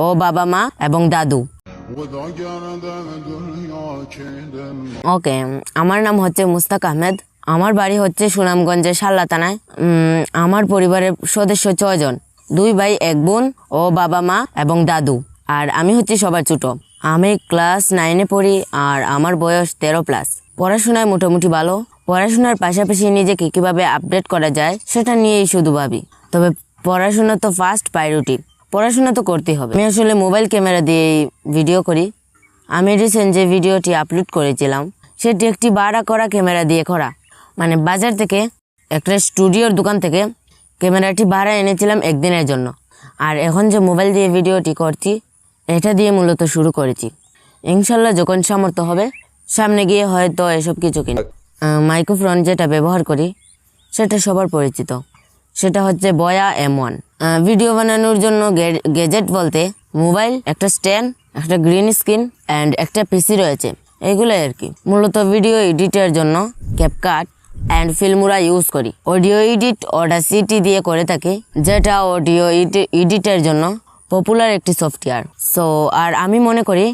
ও বাবা মা এবং দাদু। ওকে, আমার নাম হচ্ছে মুস্তাক আহমেদ। আমার বাড়ি হচ্ছে সুনামগঞ্জের শাল্লা থানায়। আমার পরিবারের সদস্য 6 জন, 2 ভাই 1 বোন ও বাবা মা এবং দাদু। আর আমি হচ্ছে সবার ছোট। আমি ক্লাস 9-এ পড়ি আর আমার বয়স 13+। পড়াশোনায় মোটামুটি ভালো। পড়াশোনার পাশাপাশি নিজেকে কিভাবে আপডেট করা যায় সেটা নিয়েই শুধু ভাবি। তবে পড়াশোনা তো ফার্স্ট প্রায়োরিটি, পড়াশোনা তো করতেই হবে। আমি আসলে মোবাইল ক্যামেরা দিয়ে ভিডিও করি। আমি রিসেন্ট যে ভিডিওটি আপলোড করেছিলাম সেটি একটি ভাড়া করা ক্যামেরা দিয়ে করা। মানে বাজার থেকে একটা স্টুডিওর দোকান থেকে ক্যামেরাটি ভাড়া এনেছিলাম একদিনের জন্য। আর এখন যে মোবাইল দিয়ে ভিডিওটি করছি এটা দিয়ে মূলত শুরু করেছি। ইনশাল্লাহ যখন সামর্থ্য হবে সামনে গিয়ে হয়তো এসব কিছু কিনি। মাইক্রোফোন যেটা ব্যবহার করি সেটা সবার পরিচিত, সেটা হচ্ছে বয়া M1। ভিডিও বানানোর জন্য গ্যাজেট বলতে মোবাইল, একটা স্ট্যান্ড, একটা গ্রিন স্ক্রিন অ্যান্ড একটা পিসি রয়েছে, এগুলোই আর কি। মূলত ভিডিও এডিটের জন্য ক্যাপকাট অ্যান্ড ফিল্মোরা ইউজ করি। অডিও এডিট অডাসিটি দিয়ে করে থাকি, যেটা অডিও এডিটের জন্য পপুলার একটি সফটওয়্যার। আর আমি মনে করি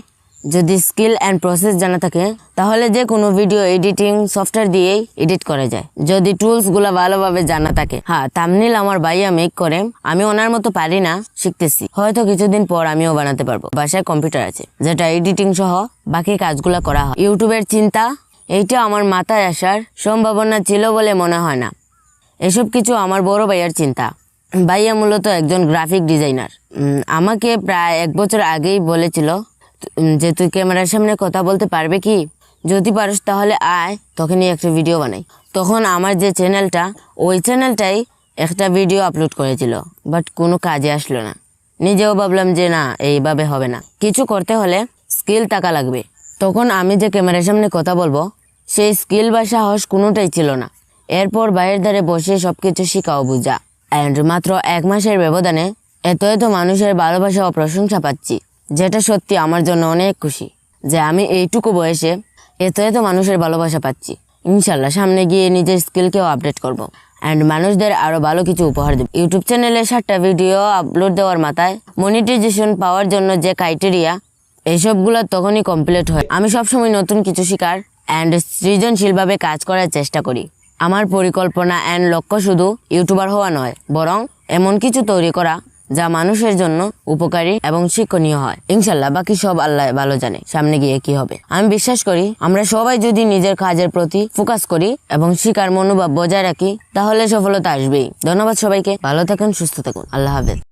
যদি স্কিল অ্যান্ড প্রসেস জানা থাকে তাহলে যে কোনো ভিডিও এডিটিং সফটওয়্যার দিয়েই এডিট করা যায়, যদি টুলসগুলো ভালোভাবে জানা থাকে। থাম্বনেল আমার ভাইয়া মেক করে, আমি ওনার মতো পারি না, শিখতেছি। হয়তো কিছুদিন পর আমিও বানাতে পারবো। বাসায় কম্পিউটার আছে যেটা এডিটিং সহ বাকি কাজগুলো করা হয়। ইউটিউবের চিন্তা এইটা আমার মাথায় আসার সম্ভাবনা ছিল বলে মনে হয় না। এসব কিছু আমার বড় ভাইয়ার চিন্তা। ভাইয়া মূলত একজন গ্রাফিক ডিজাইনার। আমাকে প্রায় 1 বছর আগেই বলেছিল যে তুই ক্যামেরার সামনে কথা বলতে পারবে কি, যদি পারিস তাহলে আয়, তখনই একটা ভিডিও বানাই। তখন আমার যে চ্যানেলটা, ওই চ্যানেলটাই একটা ভিডিও আপলোড করেছিল, বাট কোনো কাজে আসলো না। নিজেও ভাবলাম যে না, এইভাবে হবে না, কিছু করতে হলে স্কিল থাকা লাগবে। তখন আমি যে ক্যামেরার সামনে কথা বলবো সেই স্কিল বা সাহস কোনোটাই ছিল না। এরপর বাইরের ধারে বসে সবকিছু শিখাও বুঝা, অ্যান্ড মাত্র 1 মাসের ব্যবধানে এত মানুষের ভালোবাসা ও প্রশংসা পাচ্ছি, যেটা সত্যি আমার জন্য অনেক খুশি যে আমি এইটুকু বয়সে এত মানুষের ভালোবাসা পাচ্ছি। ইনশাল্লাহ সামনে গিয়ে নিজের স্কিলকেও আপডেট করব অ্যান্ড মানুষদের আরো ভালো কিছু উপহার দেব। ইউটিউব চ্যানেলে 7টা ভিডিও আপলোড দেওয়ার মাথায় মনিটাইজেশন পাওয়ার জন্য যে ক্রাইটেরিয়া, এইসবগুলো তখনই কমপ্লিট হয়। আমি সবসময় নতুন কিছু শিকার অ্যান্ড সৃজনশীলভাবে কাজ করার চেষ্টা করি। আমার পরিকল্পনা অ্যান্ড লক্ষ্য শুধু ইউটিউবার হওয়া নয়, বরং এমন কিছু তৈরি করা যা মানুষের জন্য উপকারী এবং শিক্ষণীয় হয়। ইনশাল্লাহ বাকি সব আল্লাহ ভালো জানে সামনে গিয়ে কি হবে। আমি বিশ্বাস করি আমরা সবাই যদি নিজের কাজের প্রতি ফোকাস করি এবং শিকার মনোভাব বজায় রাখি তাহলে সফলতা আসবেই। ধন্যবাদ সবাইকে, ভালো থাকুন, সুস্থ থাকুন, আল্লাহ হাফেজ।